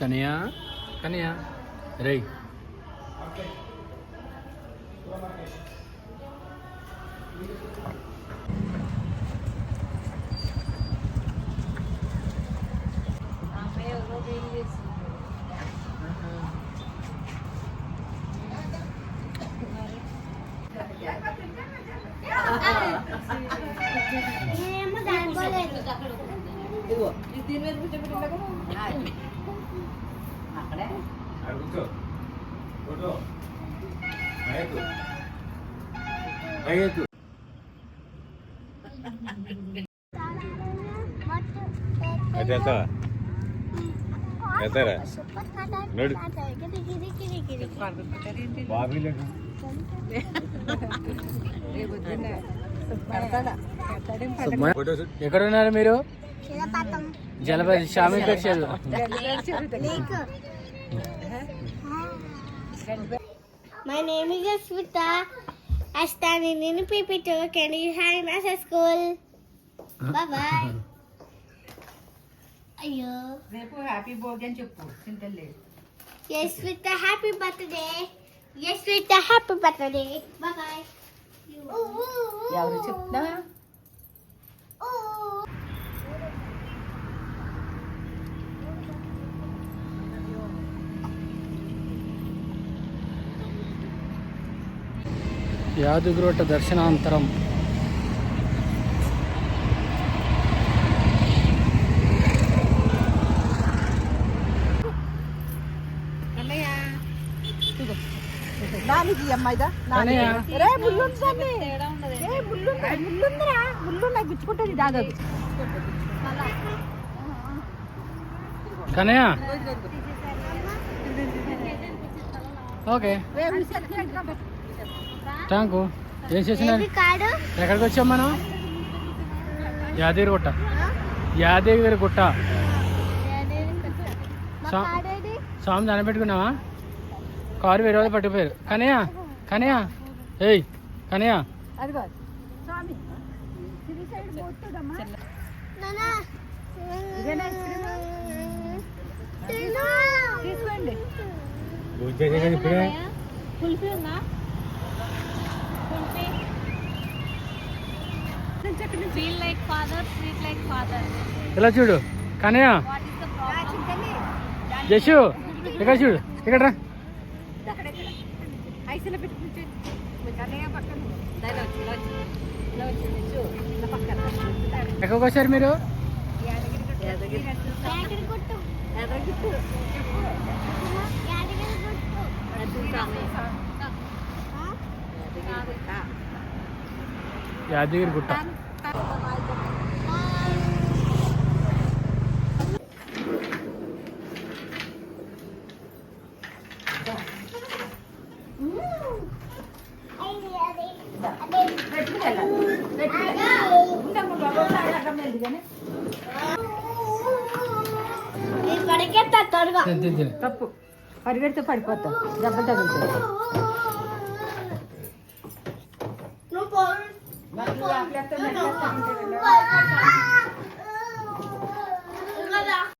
కనియా కనియా రేయ్ ఎక్కడ ఉన్నారు మీరు? జలపతి షామి పేరు. My name is Asmita. I study in PP2. Can you hire me at school? Bye bye. Ayo. Repu happy birthday అని చెప్పు సింతల్ లేదు. Yes with the happy birthday. Yes with the happy birthday. Bye bye. ఎవరు చెప్తా? యాదగిరిగుట్ట దర్శనాంతరం నానికి అమ్మాయిదా రే ముల్లుందండి ఏ ముల్లుందిరా ముల్లు నాకు గుచ్చుకుంటుంది దాదాపు Kanayya okay thank ఏం చేసినారు? ఎక్కడికి వచ్చాం మనం? యాదగిరిగుట్ట. యాదగిరిగుట్ట స్వామి దాన్ని పెట్టుకున్నావా? కారు వేరే వాళ్ళు పట్టుకుపోయారు. కనయ్య కనయ్య ఏయ్ కనయ్య ఇప్పుడే ఇలా చూడు కనయ్య జషు ఇక్కడ చూడు ఇక్కడ రా. ఎక్కడికి వచ్చారు మీరు? యాదగిరిగుట్ట. తప్పు పరిగెడితే పడిపోతాం దెబ్బ తగులుతుంది.